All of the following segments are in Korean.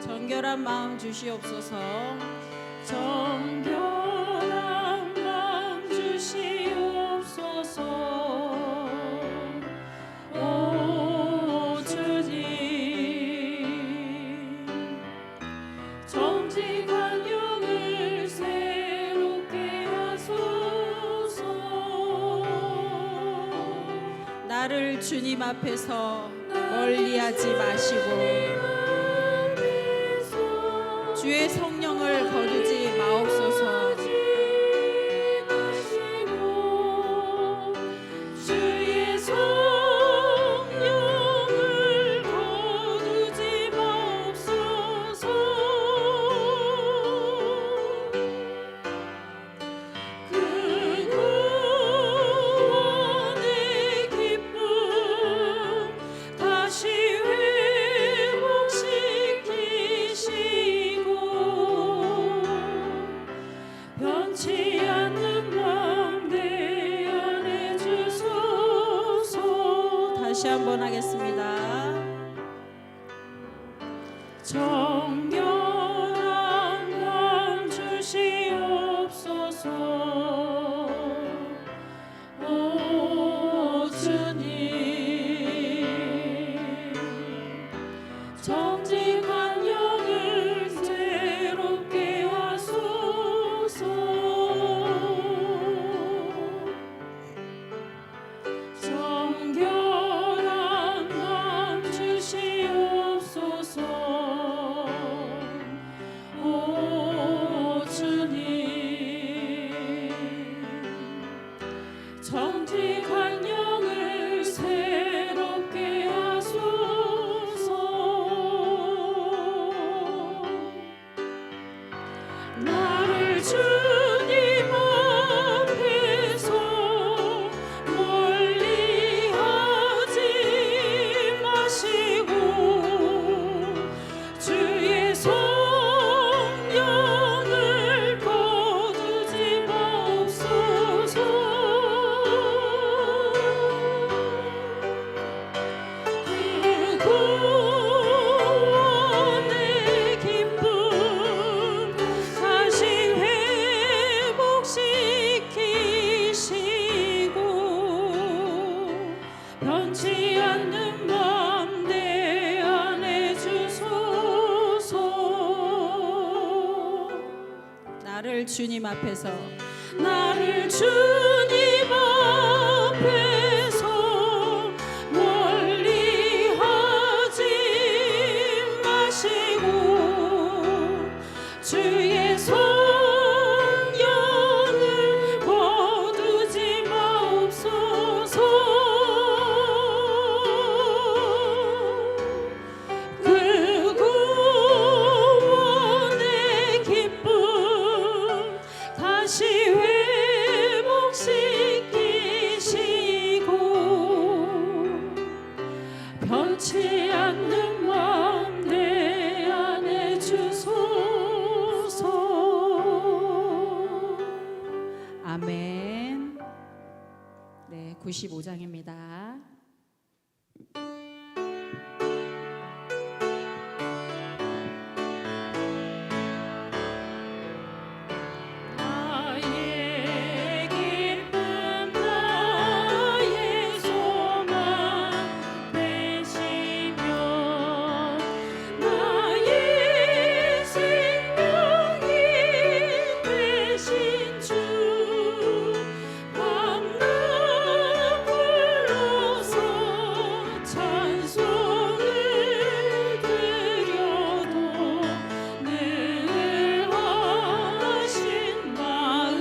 정결한 마음 주시옵소서. 정결한 마음 주시옵소서. 오 주님, 정직한 영을 새롭게 하소서. 나를 주님 앞에서 멀리하지 마시고 주의 성령을 거두지 마옵소서. 주의 성령을 거두지 마옵소서. 그 구원의 기쁨 다시 회복시키시고 변치 않는 마음 내 안에 주소서. 다시 한번 하겠습니다. 정결한 마음 주시옵소서. 오 주님, 정직한 영을 새롭게 하소서. 정결한 마음 주시옵소서. 오 주님, 정직한 영을 새롭게 하소서. 나를 주님 앞에서 멀리하지 마시고 주의 성령을 거두지 마옵소서. 그 구원의 기쁨 다시 회복시키시고 변치 않는 마음 내 안에 주소서. 나를 주님 앞에서 나를 주님 앞에서 멀리하지 마시고 주의 성령을 거두지 마옵소서. 그 구원의 기쁨 다시 회복시키시고 변치 않는 마음 내 안에 주소서. 아멘. 네, 95장입니다. 나의 기쁨 나의 소망 되시며 나의 생명이 되신 주 밤낮 불러서 찬송을 드려도 늘 하신 마음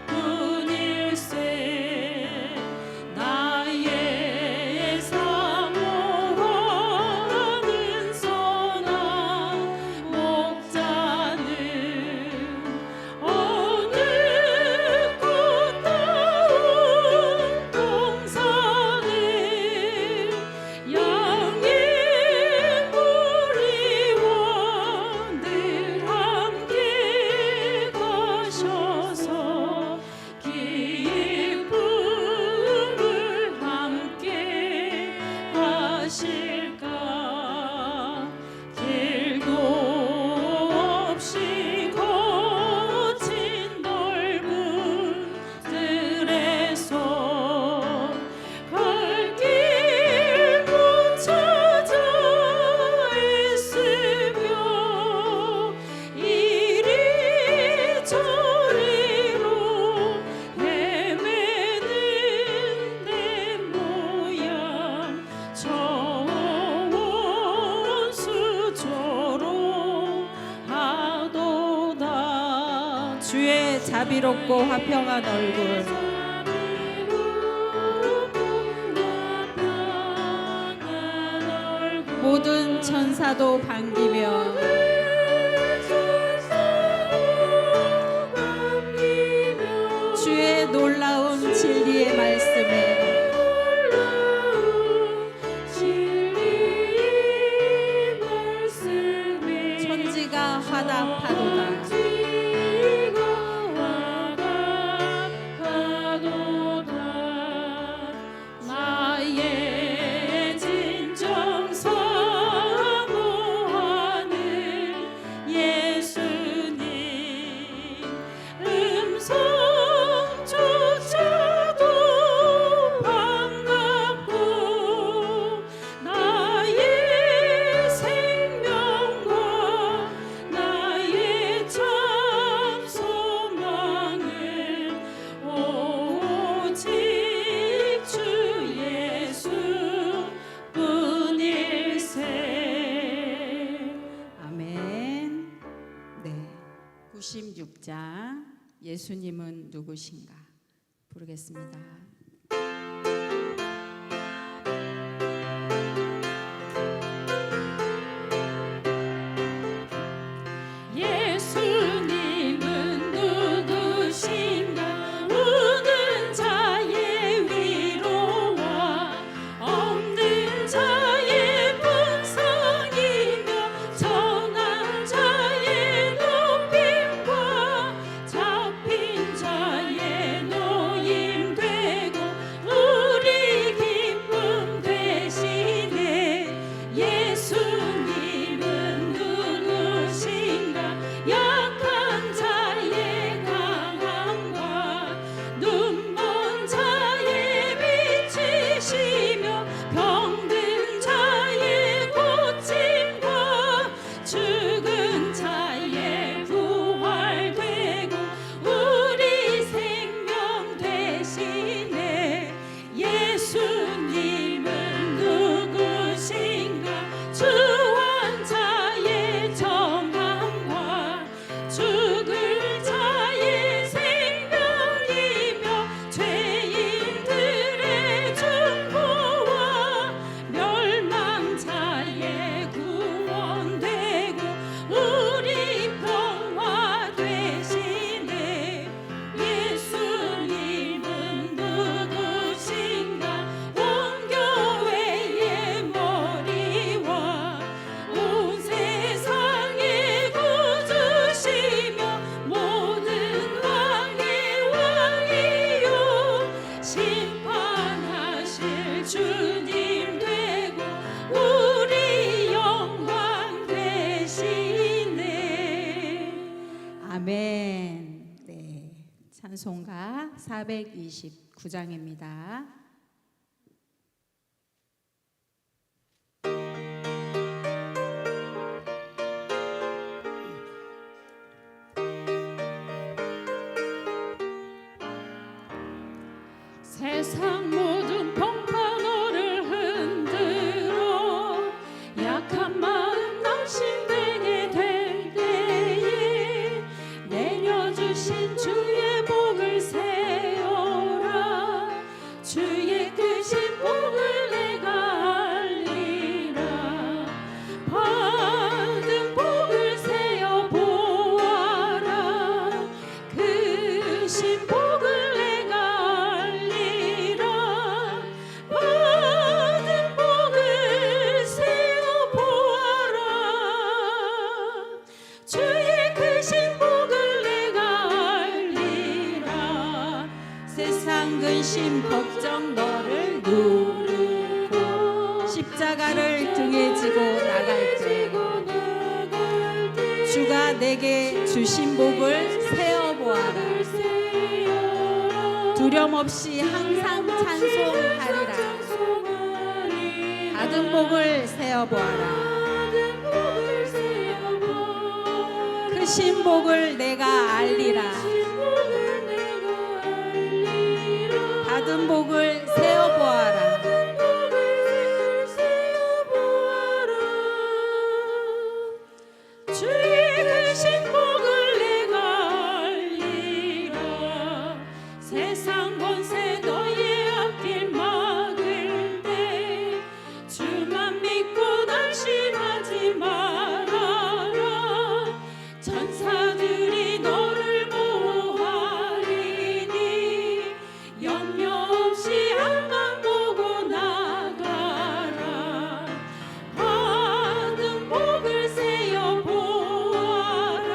뿐일세. 나의 사모하는 선한 목자는 어느 꽃다운 동산을 양의 무리와 늘 함께 가셔서 기쁨을 함께 하실까. 길 자비롭고 화평한 얼굴 모든 천사도 반기며 주의 놀라운 진리의 말씀에 천지가 화답하도다. 나의 진정 사모하는 예수님 음성조차도 반갑고 나의 생명과 나의 참 소망은 오직 주 예수뿐일세. 아멘. 네. 96장 예수님은 누구신가 부르겠습니다. 예수님은 누구신가 우는 자의 위로와 없는 자의 풍성이며 전한 자의 높임과 잡힌 자의 노임되고 우리 기쁨 되시네. 예수님은 누구신가 약한 자의 강함과 눈먼 자의 빛이시며 병든 자의 고침과 죽은 자의 부활되고 우리 생명 되시네. 예수님은 누구신가 주한 자의 정함과 죽을 자의 생명이며 죄인들의 중보와 멸망 자의 구원되고 우리 평화 되시네. 예수님은 누구신가 온 교회의 머리와 온 세상의 구주시며 모든 왕의 왕이요 심판하실 주님 되고 우리 영광 되시네. 아멘. 네. 찬송가 429장입니다. 세상 모든 평판호를 흔들어 약한 마음 낙심되게 될 때에 내려주신 주의 복을 세어라. 주의 크신 복을 내가 알리라. 받은 복을 세어 보아라. 크신 복을 내가 알리라. 받은 복을 세어 보아라. 주의 크신 복을 내가 알리라. 세상 근심 걱정 너를 누르고 십자가를 등에 지고 나갈 때 주가 내게 주신 복을 세어 보아라. 두려움 없이 항상 찬송하리라. 받은 복을 세어 보아라. 크신 복을 내가 알리라. 받은 복을 세어 보아라. 주의 크신 복을 내가 알리라. 주만 믿고 낙심하지 말아라. 천사들이 너를 보호하리니 염려 없이 앞만 보고 나가라. 받은 복을 세어 보아라.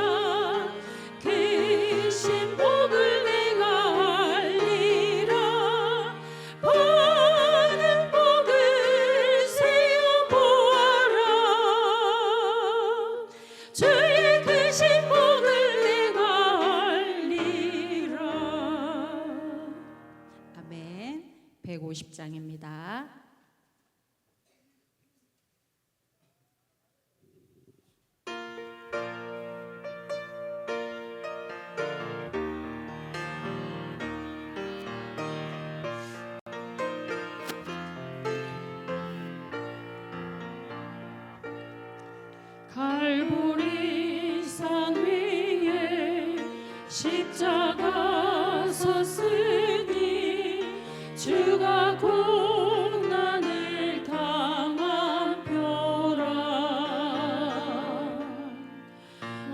그 신복을 내가 알리라. 받은 복을 세어 보아라. 주의 그 신복을 내가 알리라. 아멘. 150장입니다. 갈보리 산 위에 십자가 섰으니 주가 고난을 당한 표라.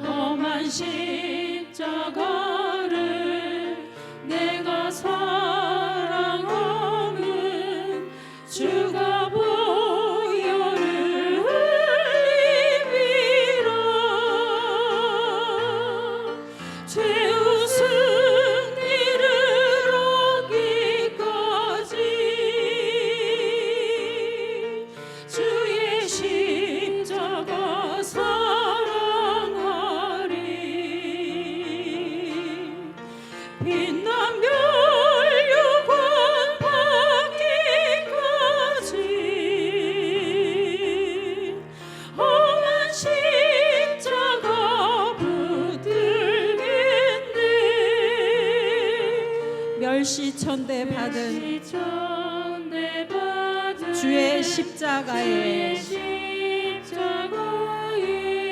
험한 십자가를 내가 사랑하면 주가 보혈을 흘리리라. 죄우 승리를 얻기까지 주의 십자가 사랑하리. 빛난 멸류관 받기까지 험한 십자가 붙들겠네. 멸시천대 받은 멸시천대 받은 주의 십자가에 십자가에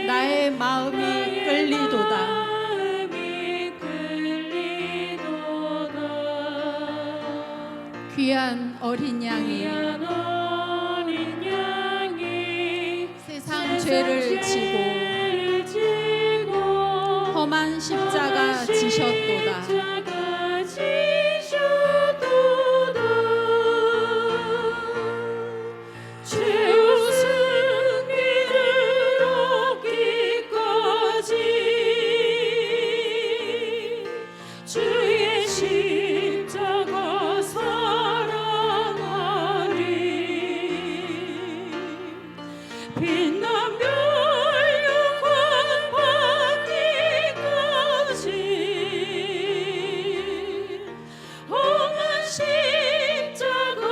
나의 마음이 끌리도다. 마음이 끌리도다. 귀한 어린 양이 귀한 어린 양이 세상 죄를 지고 험한 십자가 지셨도다. 십자가 지셨도다. 죄우 승리를 얻기까지 주의 십자가 사랑하리. 빛난 멸류관 받기까지 험한 십자가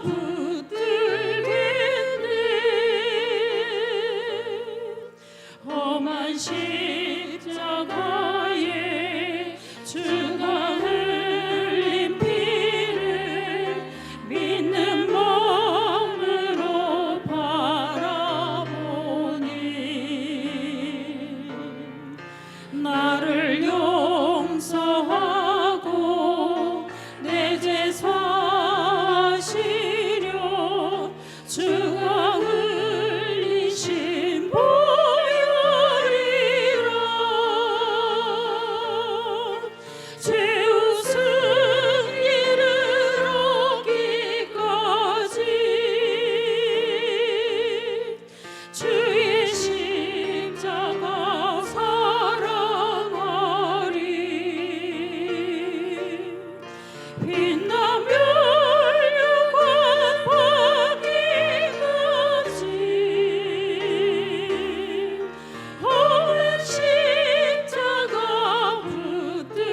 붙들겠네. 험한 십자가에 주가 흘린 피를 믿는 마음으로 바라보니 나를 용서하고 내 죄 사시려 주가 흘리신 보혈이라. 죄우 승리를 얻기까지 주의 십자가 사랑하리. 빛난 멸류관 받기까지 험한 십자가 붙들겠네.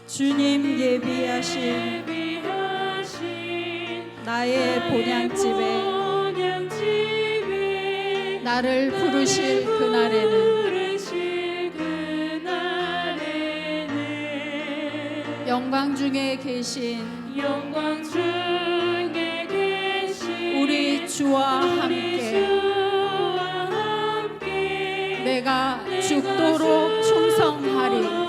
주님 예비하신 나의 본향집에 나를 부르실 그날에는 영광 중에 계신 영광 중에 계신 우리 주와 함께 내가 죽도록 충성하리.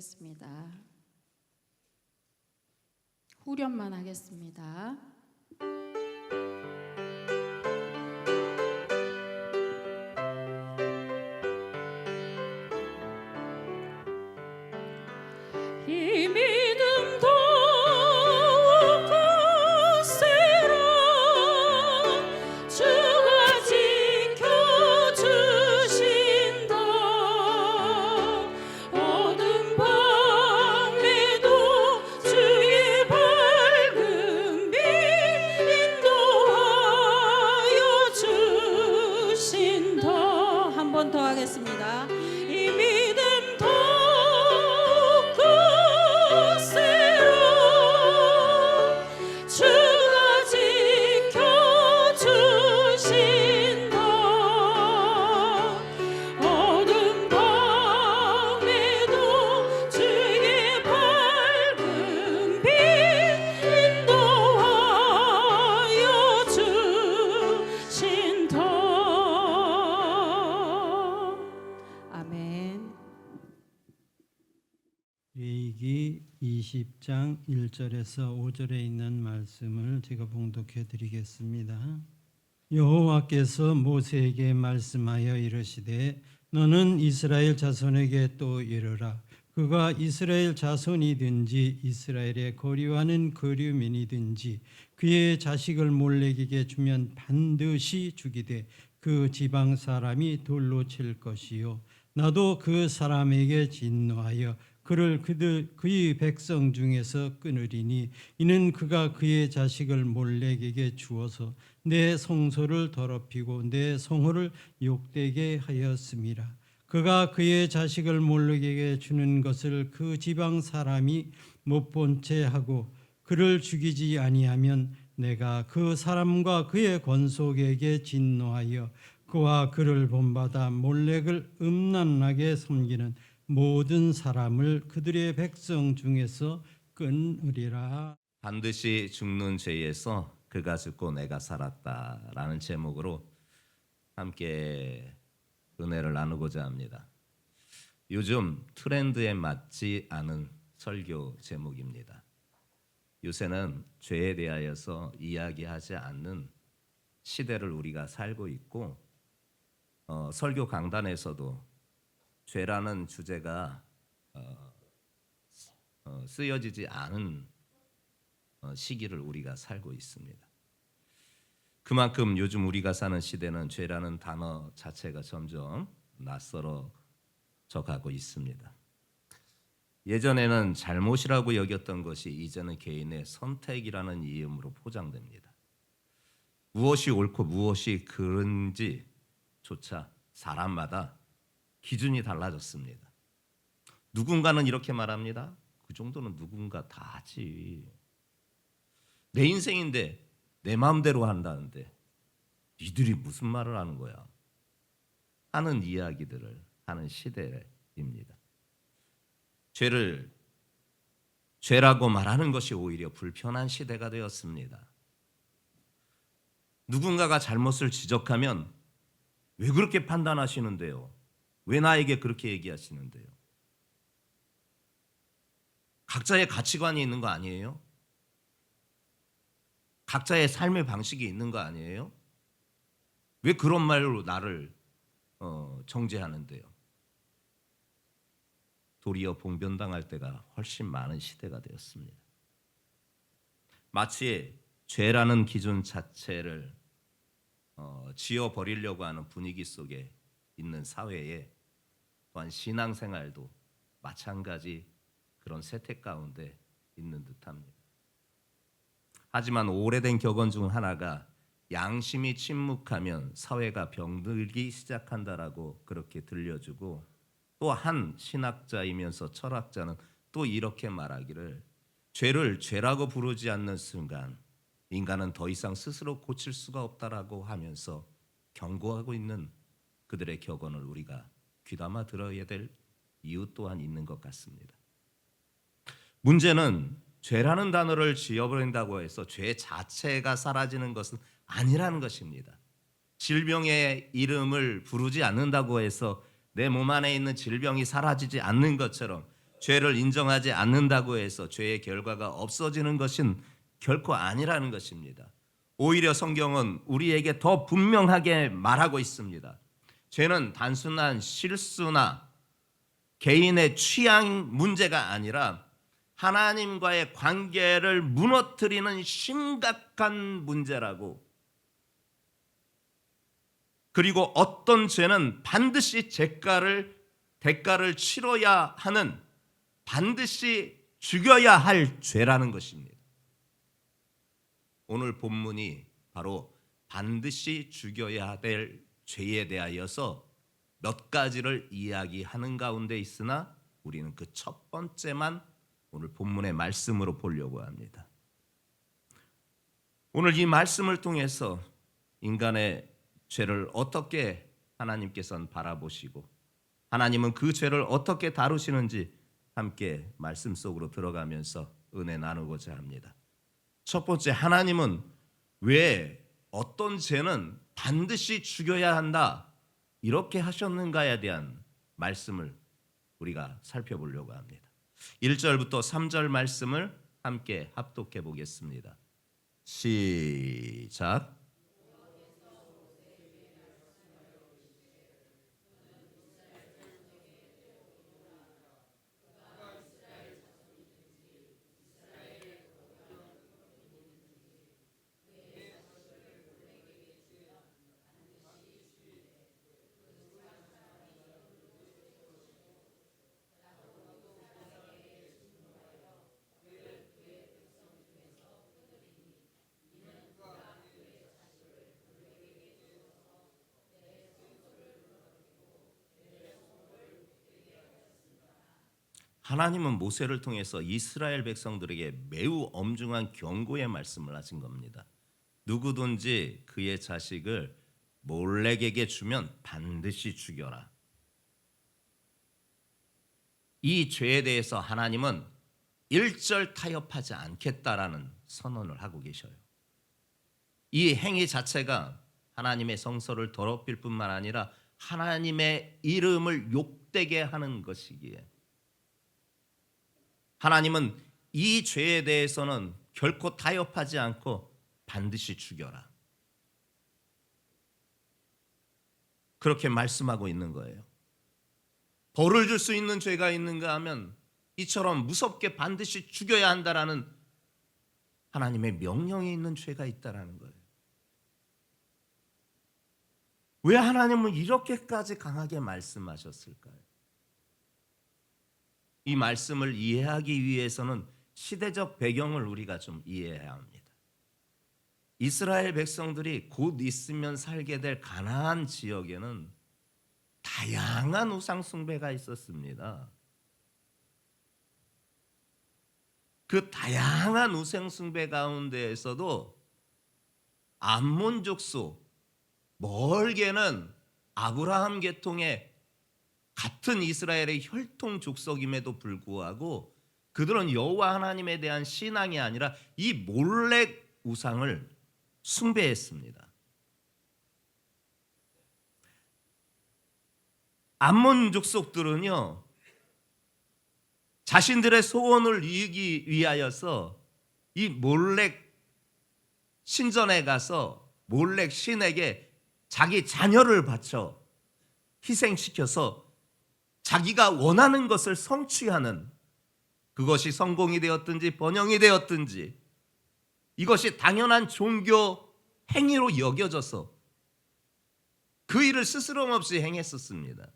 하겠습니다. 후렴만 하겠습니다. 이 믿음 더욱 굳세라 주가 지켜주신다 어두운 밤에도 주의 밝은 빛 인도하여 주신다. 한 번 더 하겠습니다. 이 믿음 더욱 굳세라 주가 지켜주신다 어두운 밤에도 주의 밝은 빛 인도하여 주신다. 아멘. 레위기 20장 1절에서 5절에 있는 말씀을 제가 봉독해 드리겠습니다. 여호와께서 모세에게 말씀하여 이르시되 너는 이스라엘 자손에게 또 이르라 그가 이스라엘 자손이든지 이스라엘의 거류하는 거류민이든지 그의 자식을 몰렉에게 주면 반드시 죽이되 그 지방 사람이 돌로 칠 것이요 나도 그 사람에게 진노하여 그를 그의 백성 중에서 끊으리니 이는 그가 그의 자식을 몰렉에게 주어서 내 성소를 더럽히고 내 성호를 욕되게 하였음이라. 그가 그의 자식을 몰렉에게 주는 것을 그 지방 사람이 못 본 채 하고 그를 죽이지 아니하면 내가 그 사람과 그의 권속에게 진노하여 그와 그를 본받아 몰렉을 음란하게 섬기는 모든 사람을 그들의 백성 중에서 끊으리라. 반드시 죽는 죄에서 그가 죽고 내가 살았다라는 제목으로 함께 은혜를 나누고자 합니다. 요즘 트렌드에 맞지 않은 설교 제목입니다. 요새는 죄에 대하여서 이야기하지 않는 시대를 우리가 살고 있고 설교 강단에서도 죄라는 주제가 쓰여지지 않은 시기를 우리가 살고 있습니다. 그만큼 요즘 우리가 사는 시대는 죄라는 단어 자체가 점점 낯설어져 가고 있습니다. 예전에는 잘못이라고 여겼던 것이 이제는 개인의 선택이라는 이름으로 포장됩니다. 무엇이 옳고 무엇이 그른지조차 사람마다 기준이 달라졌습니다. 누군가는 이렇게 말합니다. 그 정도는 누군가 다 하지. 내 인생인데 내 마음대로 한다는데 니들이 무슨 말을 하는 거야? 하는 이야기들을 하는 시대입니다. 죄를 죄라고 말하는 것이 오히려 불편한 시대가 되었습니다. 누군가가 잘못을 지적하면 왜 그렇게 판단하시는데요? 왜 나에게 그렇게 얘기하시는데요? 각자의 가치관이 있는 거 아니에요? 각자의 삶의 방식이 있는 거 아니에요? 왜 그런 말로 나를 정죄하는데요? 도리어 봉변당할 때가 훨씬 많은 시대가 되었습니다. 마치 죄라는 기준 자체를 지워버리려고 하는 분위기 속에 있는 사회에 또한 신앙생활도 마찬가지 그런 세태 가운데 있는 듯합니다. 하지만 오래된 격언 중 하나가 양심이 침묵하면 사회가 병들기 시작한다라고 그렇게 들려주고 또 한 신학자이면서 철학자는 또 이렇게 말하기를 죄를 죄라고 부르지 않는 순간 인간은 더 이상 스스로 고칠 수가 없다라고 하면서 경고하고 있는 그들의 격언을 우리가 귀담아 들어야 될 이유 또한 있는 것 같습니다. 문제는 죄라는 단어를 지어버린다고 해서 죄 자체가 사라지는 것은 아니라는 것입니다. 질병의 이름을 부르지 않는다고 해서 내 몸 안에 있는 질병이 사라지지 않는 것처럼 죄를 인정하지 않는다고 해서 죄의 결과가 없어지는 것은 결코 아니라는 것입니다. 오히려 성경은 우리에게 더 분명하게 말하고 있습니다. 죄는 단순한 실수나 개인의 취향 문제가 아니라 하나님과의 관계를 무너뜨리는 심각한 문제라고. 그리고 어떤 죄는 반드시 대가를 치러야 하는, 반드시 죽여야 할 죄라는 것입니다. 오늘 본문이 바로 반드시 죽여야 될 죄에 대하여서 몇 가지를 이야기하는 가운데 있으나 우리는 그 첫 번째만 오늘 본문의 말씀으로 보려고 합니다. 오늘 이 말씀을 통해서 인간의 죄를 어떻게 하나님께서는 바라보시고 하나님은 그 죄를 어떻게 다루시는지 함께 말씀 속으로 들어가면서 은혜 나누고자 합니다. 첫 번째, 하나님은 왜 어떤 죄는 반드시 죽여야 한다 이렇게 하셨는가에 대한 말씀을 우리가 살펴보려고 합니다. 1절부터 3절 말씀을 함께 합독해 보겠습니다. 시작. 하나님은 모세를 통해서 이스라엘 백성들에게 매우 엄중한 경고의 말씀을 하신 겁니다. 누구든지 그의 자식을 몰렉에게 주면 반드시 죽여라. 이 죄에 대해서 하나님은 일절 타협하지 않겠다라는 선언을 하고 계셔요. 이 행위 자체가 하나님의 성소를 더럽힐 뿐만 아니라 하나님의 이름을 욕되게 하는 것이기에 하나님은 이 죄에 대해서는 결코 타협하지 않고 반드시 죽여라. 그렇게 말씀하고 있는 거예요. 벌을 줄 수 있는 죄가 있는가 하면 이처럼 무섭게 반드시 죽여야 한다라는 하나님의 명령이 있는 죄가 있다라는 거예요. 왜 하나님은 이렇게까지 강하게 말씀하셨을까요? 이 말씀을 이해하기 위해서는 시대적 배경을 우리가 좀 이해해야 합니다. 이스라엘 백성들이 곧 있으면 살게 될 가나안 지역에는 다양한 우상 숭배가 있었습니다. 그 다양한 우상 숭배 가운데에서도 암몬 족속, 멀게는 아브라함 계통의 같은 이스라엘의 혈통 족속임에도 불구하고 그들은 여호와 하나님에 대한 신앙이 아니라 이 몰렉 우상을 숭배했습니다. 암몬 족속들은요, 자신들의 소원을 이루기 위하여서 이 몰렉 신전에 가서 몰렉 신에게 자기 자녀를 바쳐 희생시켜서 자기가 원하는 것을 성취하는, 그것이 성공이 되었든지 번영이 되었든지 이것이 당연한 종교 행위로 여겨져서 그 일을 스스럼 없이 행했었습니다.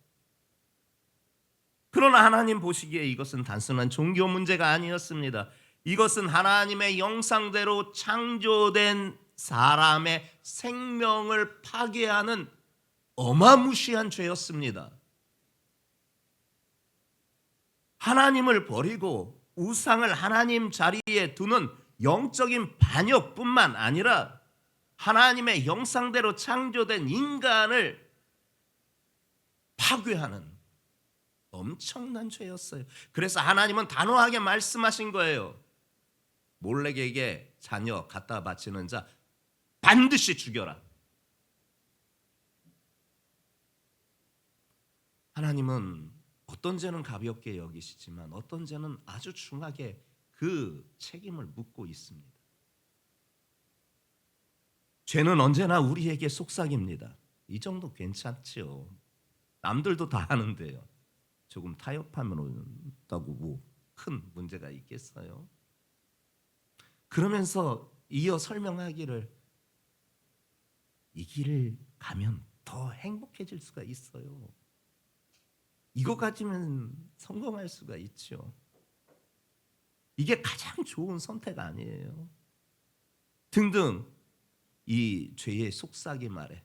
그러나 하나님 보시기에 이것은 단순한 종교 문제가 아니었습니다. 이것은 하나님의 형상대로 창조된 사람의 생명을 파괴하는 어마무시한 죄였습니다. 하나님을 버리고 우상을 하나님 자리에 두는 영적인 반역뿐만 아니라 하나님의 형상대로 창조된 인간을 파괴하는 엄청난 죄였어요. 그래서 하나님은 단호하게 말씀하신 거예요. 몰렉에게 자녀 갖다 바치는 자 반드시 죽여라. 하나님은 어떤 죄는 가볍게 여기시지만 어떤 죄는 아주 중하게 그 책임을 묻고 있습니다. 죄는 언제나 우리에게 속삭입니다. 이 정도 괜찮지요. 남들도 다 하는데요. 조금 타협하면 다고 뭐 큰 문제가 있겠어요? 그러면서 이어 설명하기를 이 길을 가면 더 행복해질 수가 있어요. 이거 가지면 성공할 수가 있죠. 이게 가장 좋은 선택 아니에요? 등등 이 죄의 속삭임 아래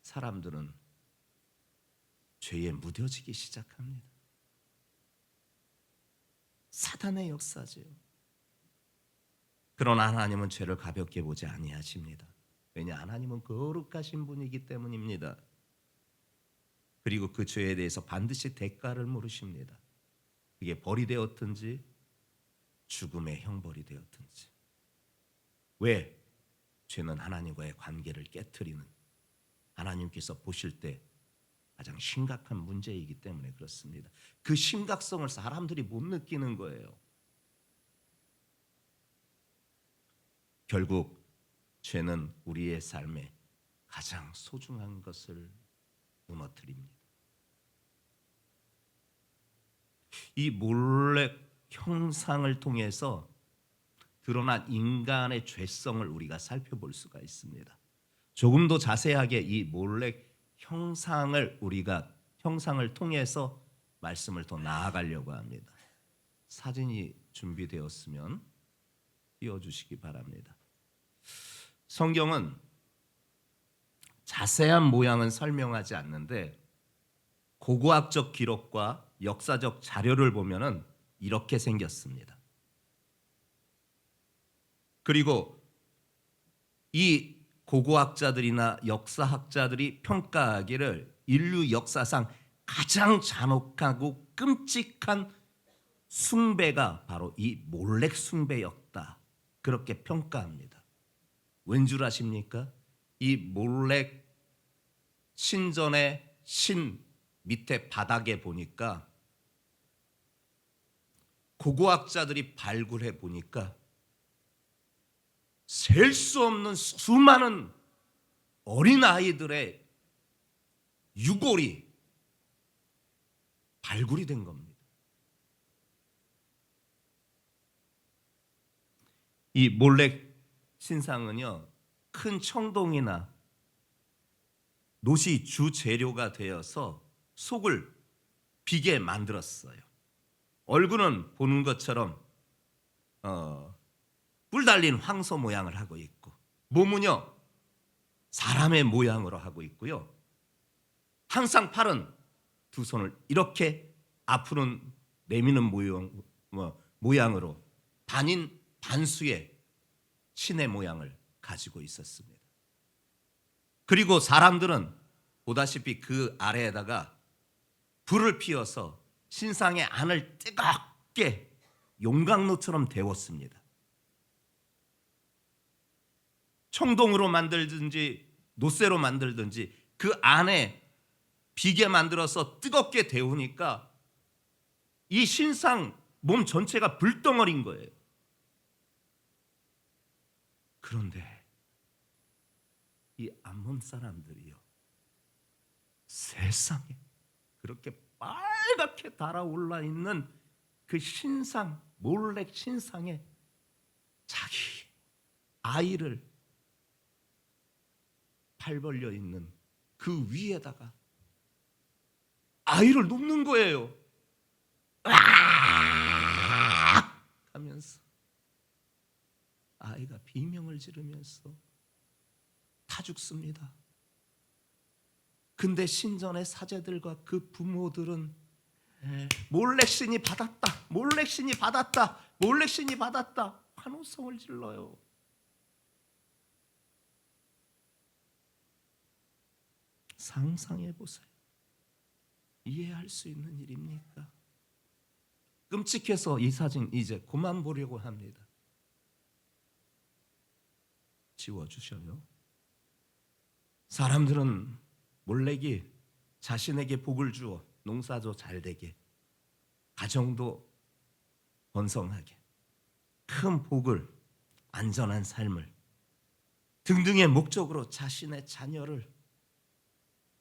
사람들은 죄에 무뎌지기 시작합니다. 사단의 역사지요. 그러나 하나님은 죄를 가볍게 보지 아니하십니다. 왜냐? 하나님은 거룩하신 분이기 때문입니다. 그리고 그 죄에 대해서 반드시 대가를 물으십니다. 그게 벌이 되었든지 죽음의 형벌이 되었든지. 왜? 죄는 하나님과의 관계를 깨트리는, 하나님께서 보실 때 가장 심각한 문제이기 때문에 그렇습니다. 그 심각성을 사람들이 못 느끼는 거예요. 결국 죄는 우리의 삶에 가장 소중한 것을 무너뜨립니다. 이 몰렉 형상을 통해서 드러난 인간의 죄성을 우리가 살펴볼 수가 있습니다. 조금 더 자세하게 이 몰렉 형상을 통해서 말씀을 더 나아가려고 합니다. 사진이 준비되었으면 띄워주시기 바랍니다. 성경은 자세한 모양은 설명하지 않는데 고고학적 기록과 역사적 자료를 보면은 이렇게 생겼습니다. 그리고 이 고고학자들이나 역사학자들이 평가하기를 인류 역사상 가장 잔혹하고 끔찍한 숭배가 바로 이 몰렉 숭배였다. 그렇게 평가합니다. 왠 줄 아십니까? 이 몰렉 신전의 신 밑에 바닥에 보니까 고고학자들이 발굴해 보니까 셀 수 없는 수많은 어린아이들의 유골이 발굴이 된 겁니다. 이 몰렉 신상은요, 큰 청동이나 놋이 주 재료가 되어서 속을 비게 만들었어요. 얼굴은 보는 것처럼 뿔 달린 황소 모양을 하고 있고, 몸은요 사람의 모양으로 하고 있고요. 항상 팔은 두 손을 이렇게 앞으로는 내미는 모양으로 반인 반수의 신의 모양을 가지고 있었습니다. 그리고 사람들은 보다시피 그 아래에다가 불을 피워서 신상의 안을 뜨겁게 용광로처럼 데웠습니다. 청동으로 만들든지 노쇠로 만들든지 그 안에 비게 만들어서 뜨겁게 데우니까 이 신상 몸 전체가 불덩어리인 거예요. 그런데 이 암몬 사람들이요, 세상에 그렇게 빨갛게 달아올라 있는 그 신상, 몰렉 신상에 자기 아이를 팔 벌려 있는 그 위에다가 아이를 눕는 거예요. 하면서 아이가 비명을 지르면서 다 죽습니다. 근데 신전의 사제들과 그 부모들은 몰렉신이 받았다, 몰렉신이 받았다, 몰렉신이 받았다 환호성을 질러요. 상상해 보세요. 이해할 수 있는 일입니까? 끔찍해서 이 사진 이제 그만 보려고 합니다. 지워주셔요. 사람들은 몰렉이 자신에게 복을 주어 농사도 잘 되게, 가정도 번성하게, 큰 복을, 안전한 삶을 등등의 목적으로 자신의 자녀를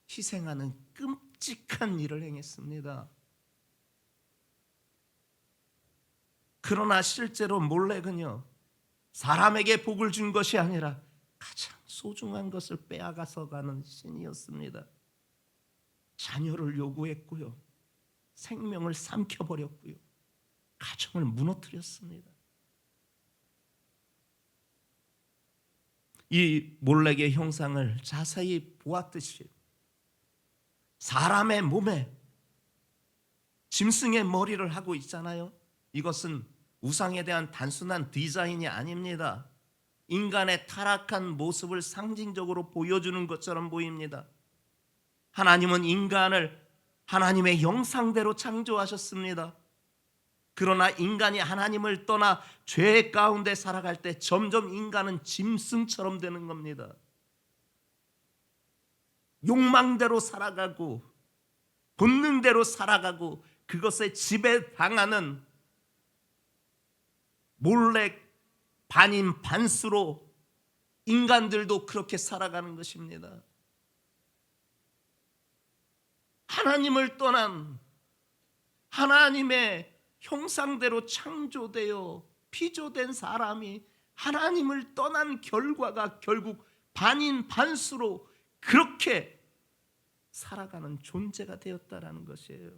희생하는 끔찍한 일을 행했습니다. 그러나 실제로 몰렉은요, 사람에게 복을 준 것이 아니라 가장 소중한 것을 빼앗아서 가는 신이었습니다. 자녀를 요구했고요, 생명을 삼켜버렸고요, 가정을 무너뜨렸습니다. 이 몰렉의 형상을 자세히 보았듯이 사람의 몸에 짐승의 머리를 하고 있잖아요. 이것은 우상에 대한 단순한 디자인이 아닙니다. 인간의 타락한 모습을 상징적으로 보여주는 것처럼 보입니다. 하나님은 인간을 하나님의 형상대로 창조하셨습니다. 그러나 인간이 하나님을 떠나 죄 가운데 살아갈 때 점점 인간은 짐승처럼 되는 겁니다. 욕망대로 살아가고 본능대로 살아가고 그것에 지배당하는 몰렉 반인 반수로 인간들도 그렇게 살아가는 것입니다. 하나님을 떠난 하나님의 형상대로 창조되어 피조된 사람이 하나님을 떠난 결과가 결국 반인 반수로 그렇게 살아가는 존재가 되었다라는 것이에요.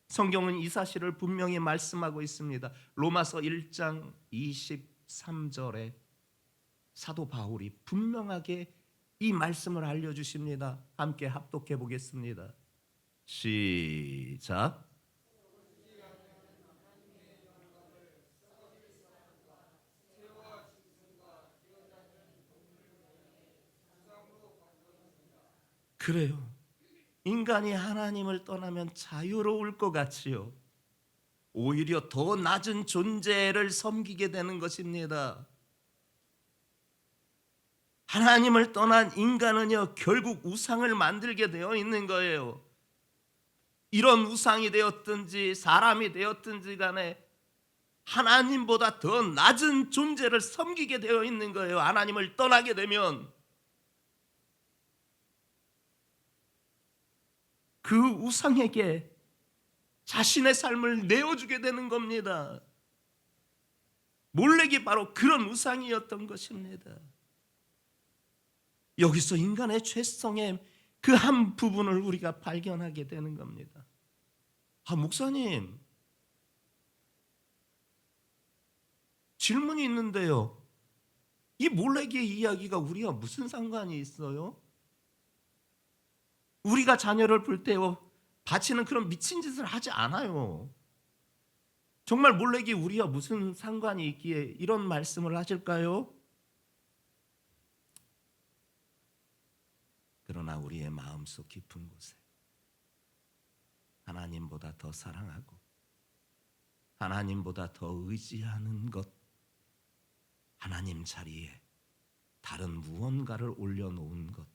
성경은 이 사실을 분명히 말씀하고 있습니다. 로마서 1장 23절에 사도 바울이 분명하게 이 말씀을 알려주십니다. 함께 합독해 보겠습니다. 시작. 그래요. 인간이 하나님을 떠나면 자유로울 것 같지요. 오히려 더 낮은 존재를 섬기게 되는 것입니다. 하나님을 떠난 인간은요, 결국 우상을 만들게 되어 있는 거예요. 이런 우상이 되었든지 사람이 되었든지 간에 하나님보다 더 낮은 존재를 섬기게 되어 있는 거예요. 하나님을 떠나게 되면 그 우상에게 자신의 삶을 내어주게 되는 겁니다. 몰렉이 바로 그런 우상이었던 것입니다. 여기서 인간의 죄성의 그 한 부분을 우리가 발견하게 되는 겁니다. 목사님, 질문이 있는데요. 이 몰렉의 이야기가 우리와 무슨 상관이 있어요? 우리가 자녀를 불태워 바치는 그런 미친 짓을 하지 않아요. 정말 몰렉이 우리와 무슨 상관이 있기에 이런 말씀을 하실까요? 그러나 우리의 마음속 깊은 곳에 하나님보다 더 사랑하고 하나님보다 더 의지하는 것, 하나님 자리에 다른 무언가를 올려놓은 것,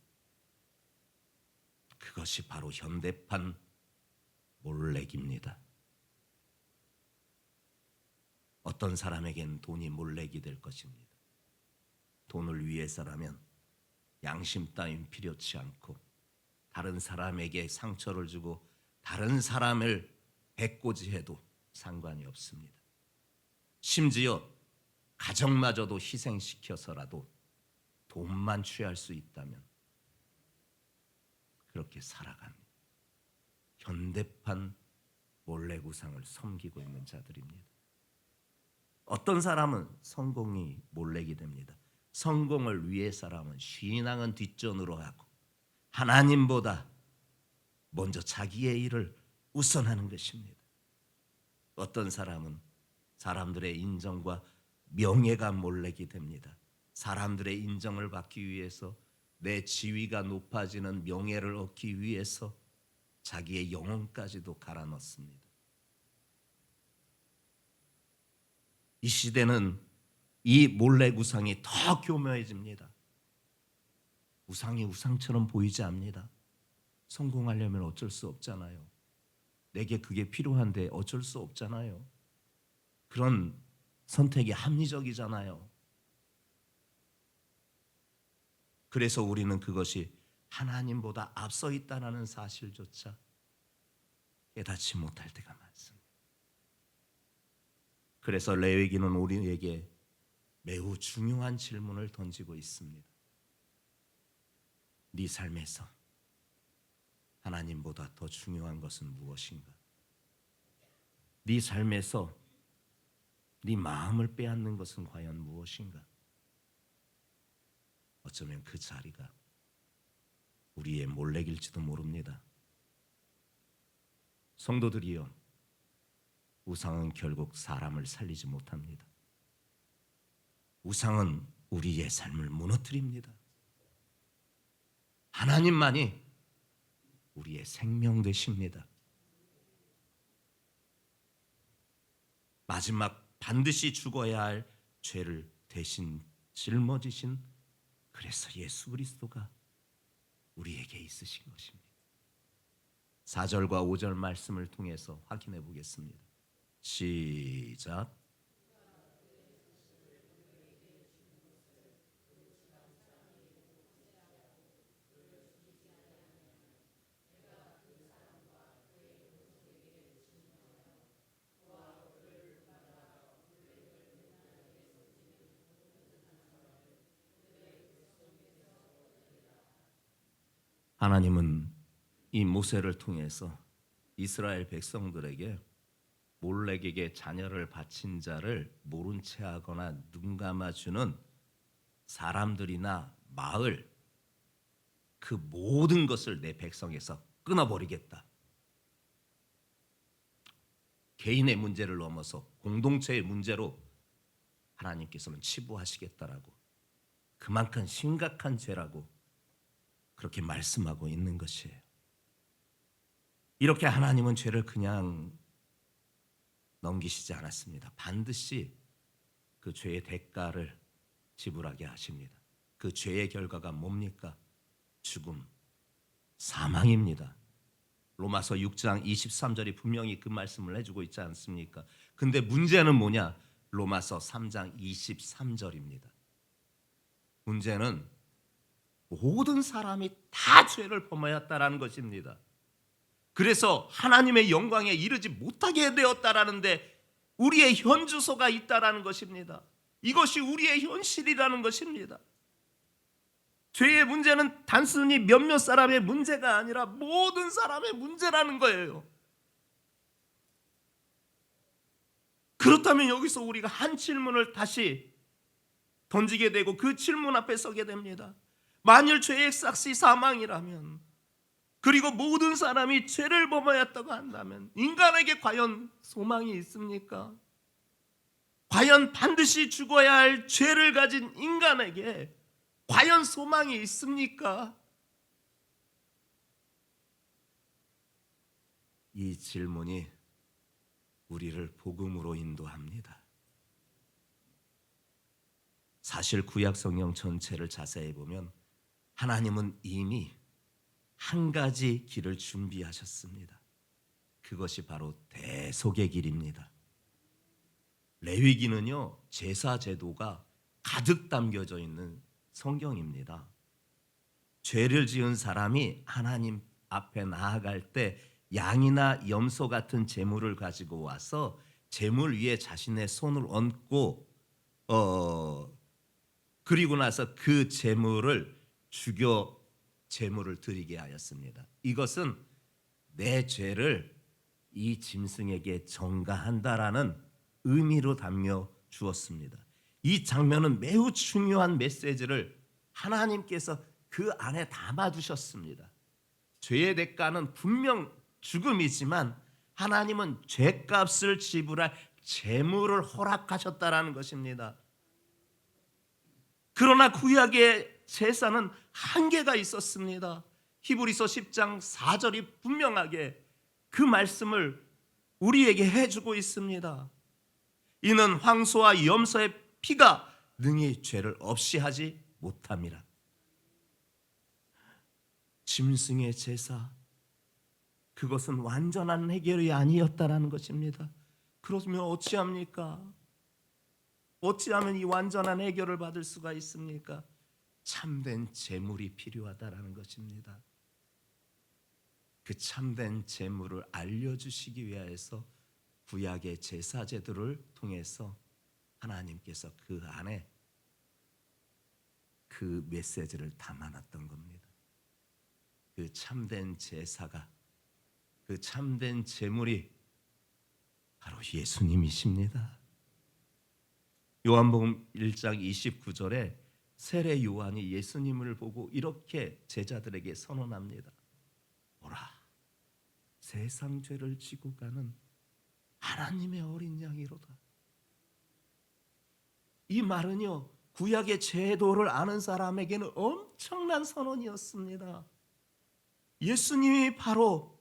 그것이 바로 현대판 몰렉입니다. 어떤 사람에겐 돈이 몰렉이 될 것입니다. 돈을 위해서라면 양심 따윈 필요치 않고 다른 사람에게 상처를 주고 다른 사람을 해코지해도 상관이 없습니다. 심지어 가정마저도 희생시켜서라도 돈만 취할 수 있다면 그렇게 살아갑니다. 현대판 몰렉 우상을 섬기고 있는 자들입니다. 어떤 사람은 성공이 몰렉이 됩니다. 성공을 위해 사람은 신앙은 뒷전으로 하고 하나님보다 먼저 자기의 일을 우선하는 것입니다. 어떤 사람은 사람들의 인정과 명예가 몰렉이 됩니다. 사람들의 인정을 받기 위해서, 내 지위가 높아지는 명예를 얻기 위해서 자기의 영혼까지도 갈아넣습니다. 이 시대는 이 몰렉 우상이 더 교묘해집니다. 우상이 우상처럼 보이지 않습니다. 성공하려면 어쩔 수 없잖아요. 내게 그게 필요한데 어쩔 수 없잖아요. 그런 선택이 합리적이잖아요. 그래서 우리는 그것이 하나님보다 앞서 있다는 사실조차 깨닫지 못할 때가 많습니다. 그래서 레위기는 우리에게 매우 중요한 질문을 던지고 있습니다. 네 삶에서 하나님보다 더 중요한 것은 무엇인가? 네 삶에서 네 마음을 빼앗는 것은 과연 무엇인가? 어쩌면 그 자리가 우리의 몰래길지도 모릅니다. 성도들이여, 우상은 결국 사람을 살리지 못합니다. 우상은 우리의 삶을 무너뜨립니다. 하나님만이 우리의 생명 되십니다. 마지막 반드시 죽어야 할 죄를 대신 짊어지신, 그래서 예수 그리스도가 우리에게 있으신 것입니다. 4절과 5절 말씀을 통해서 확인해 보겠습니다. 시작. 하나님은 이 모세를 통해서 이스라엘 백성들에게 몰렉에게 자녀를 바친 자를 모른 채 하거나 눈 감아주는 사람들이나 마을, 그 모든 것을 내 백성에서 끊어버리겠다. 개인의 문제를 넘어서 공동체의 문제로 하나님께서는 치부하시겠다라고, 그만큼 심각한 죄라고 그렇게 말씀하고 있는 것이에요. 이렇게 하나님은 죄를 그냥 넘기시지 않았습니다. 반드시 그 죄의 대가를 지불하게 하십니다. 그 죄의 결과가 뭡니까? 죽음, 사망입니다. 로마서 6장 23절이 분명히 그 말씀을 해주고 있지 않습니까? 근데 문제는 뭐냐? 로마서 3장 23절입니다. 문제는 모든 사람이 다 죄를 범하였다라는 것입니다. 그래서 하나님의 영광에 이르지 못하게 되었다라는데 우리의 현주소가 있다라는 것입니다. 이것이 우리의 현실이라는 것입니다. 죄의 문제는 단순히 몇몇 사람의 문제가 아니라 모든 사람의 문제라는 거예요. 그렇다면 여기서 우리가 한 질문을 다시 던지게 되고 그 질문 앞에 서게 됩니다. 만일 죄의 삭시 사망이라면, 그리고 모든 사람이 죄를 범하였다고 한다면 인간에게 과연 소망이 있습니까? 과연 반드시 죽어야 할 죄를 가진 인간에게 과연 소망이 있습니까? 이 질문이 우리를 복음으로 인도합니다. 사실 구약 성경 전체를 자세히 보면 하나님은 이미 한 가지 길을 준비하셨습니다. 그것이 바로 대속의 길입니다. 레위기는요, 제사 제도가 가득 담겨져 있는 성경입니다. 죄를 지은 사람이 하나님 앞에 나아갈 때 양이나 염소 같은 제물을 가지고 와서 제물 위에 자신의 손을 얹고 그리고 나서 그 제물을 죽여 제물을 드리게 하였습니다. 이것은 내 죄를 이 짐승에게 전가한다라는 의미로 담겨 주었습니다. 이 장면은 매우 중요한 메시지를 하나님께서 그 안에 담아두셨습니다. 죄의 대가는 분명 죽음이지만 하나님은 죄값을 지불할 제물을 허락하셨다라는 것입니다. 그러나 구약의 제사는 한계가 있었습니다. 히브리서 10장 4절이 분명하게 그 말씀을 우리에게 해주고 있습니다. 이는 황소와 염소의 피가 능히 죄를 없이 하지 못함이라. 짐승의 제사, 그것은 완전한 해결이 아니었다라는 것입니다. 그러면 어찌합니까? 어찌하면 이 완전한 해결을 받을 수가 있습니까? 참된 제물이 필요하다라는 것입니다. 그 참된 제물을 알려주시기 위하여서 구약의 제사 제도를 통해서 하나님께서 그 안에 그 메시지를 담아놨던 겁니다. 그 참된 제사가, 그 참된 제물이 바로 예수님이십니다. 요한복음 1장 29절에 세례 요한이 예수님을 보고 이렇게 제자들에게 선언합니다. 보라, 세상 죄를 지고 가는 하나님의 어린 양이로다. 이 말은요, 구약의 제도를 아는 사람에게는 엄청난 선언이었습니다. 예수님이 바로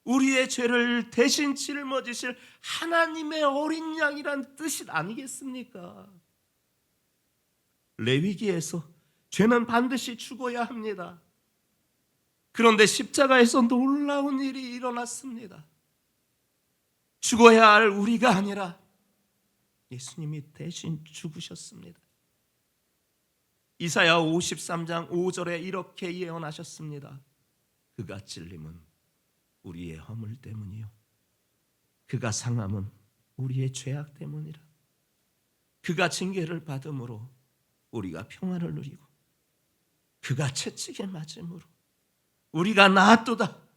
우리의 죄를 대신 짊어지실 하나님의 어린 양이란 뜻이 아니겠습니까? 레위기에서 죄는 반드시 죽어야 합니다. 그런데 십자가에서 놀라운 일이 일어났습니다. 죽어야 할 우리가 아니라 예수님이 대신 죽으셨습니다. 이사야 53장 5절에 이렇게 예언하셨습니다. 그가 찔림은 우리의 허물 때문이요, 그가 상함은 우리의 죄악 때문이라. 그가 징계를 받음으로 우리가 평안을 누리고 그가 채찍에 맞음으로 우리가 나았도다.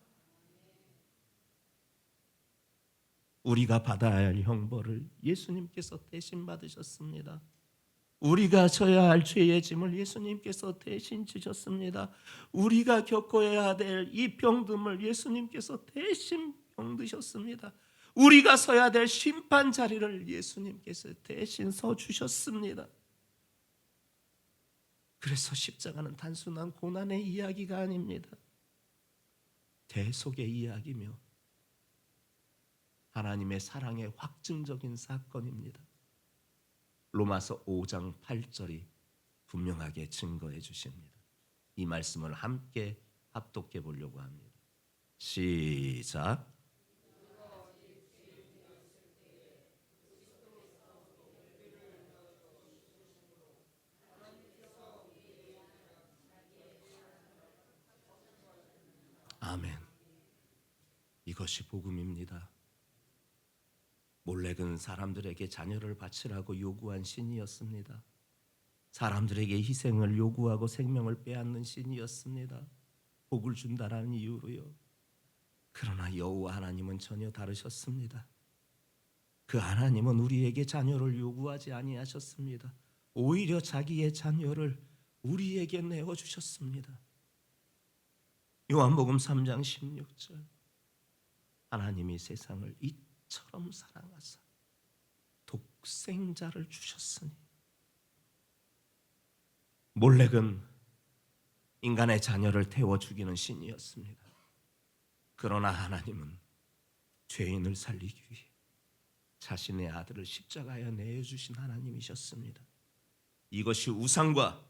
우리가 받아야 할 형벌을 예수님께서 대신 받으셨습니다. 우리가 져야 할 죄의 짐을 예수님께서 대신 지셨습니다. 우리가 겪어야 될 이 병듦을 예수님께서 대신 병드셨습니다. 우리가 서야 될 심판 자리를 예수님께서 대신 서주셨습니다. 그래서 십자가는 단순한 고난의 이야기가 아닙니다. 대속의 이야기며 하나님의 사랑의 확증적인 사건입니다. 로마서 5장 8절이 분명하게 증거해 주십니다. 이 말씀을 함께 합독해 보려고 합니다. 시작. 아멘. 이것이 복음입니다. 몰렉은 사람들에게 자녀를 바치라고 요구한 신이었습니다. 사람들에게 희생을 요구하고 생명을 빼앗는 신이었습니다. 복을 준다라는 이유로요. 그러나 여호와 하나님은 전혀 다르셨습니다. 그 하나님은 우리에게 자녀를 요구하지 아니하셨습니다. 오히려 자기의 자녀를 우리에게 내어주셨습니다. 요한복음 3장 16절, 하나님이 세상을 이처럼 사랑하사 독생자를 주셨으니. 몰렉은 인간의 자녀를 태워 죽이는 신이었습니다. 그러나 하나님은 죄인을 살리기 위해 자신의 아들을 십자가에 내어주신 하나님이셨습니다. 이것이 우상과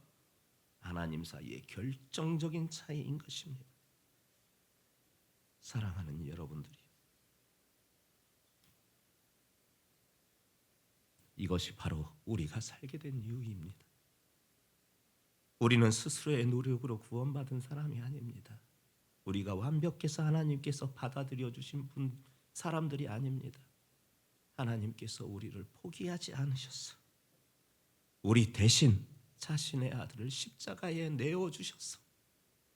하나님 사이의 결정적인 차이인 것입니다. 사랑하는 여러분들이, 이것이 바로 우리가 살게 된 이유입니다. 우리는 스스로의 노력으로 구원받은 사람이 아닙니다. 우리가 완벽해서 하나님께서 받아들여 주신 사람들이 아닙니다. 하나님께서 우리를 포기하지 않으셨어. 우리 대신 자신의 아들을 십자가에 내어주셔서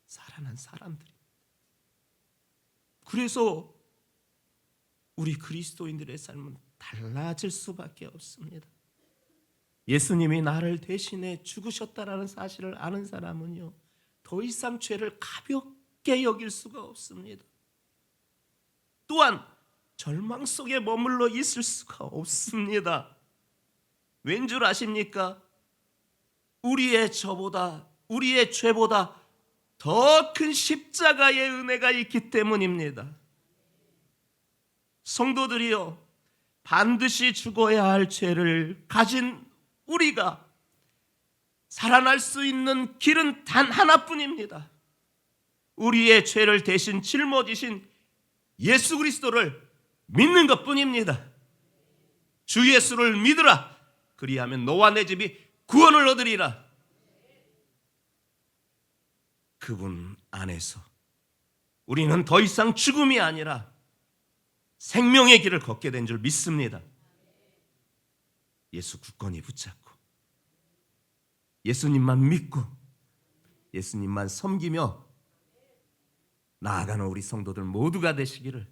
살아난 사람들입니다. 그래서 우리 그리스도인들의 삶은 달라질 수밖에 없습니다. 예수님이 나를 대신해 죽으셨다라는 사실을 아는 사람은요, 더 이상 죄를 가볍게 여길 수가 없습니다. 또한 절망 속에 머물러 있을 수가 없습니다. 왠 줄 아십니까? 우리의 죄보다 더 큰 십자가의 은혜가 있기 때문입니다. 성도들이요, 반드시 죽어야 할 죄를 가진 우리가 살아날 수 있는 길은 단 하나뿐입니다. 우리의 죄를 대신 짊어지신 예수 그리스도를 믿는 것뿐입니다. 주 예수를 믿으라. 그리하면 너와 내 집이 구원을 얻으리라. 그분 안에서 우리는 더 이상 죽음이 아니라 생명의 길을 걷게 된 줄 믿습니다. 예수 굳건히 붙잡고 예수님만 믿고 예수님만 섬기며 나아가는 우리 성도들 모두가 되시기를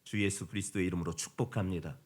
주 예수 그리스도의 이름으로 축복합니다.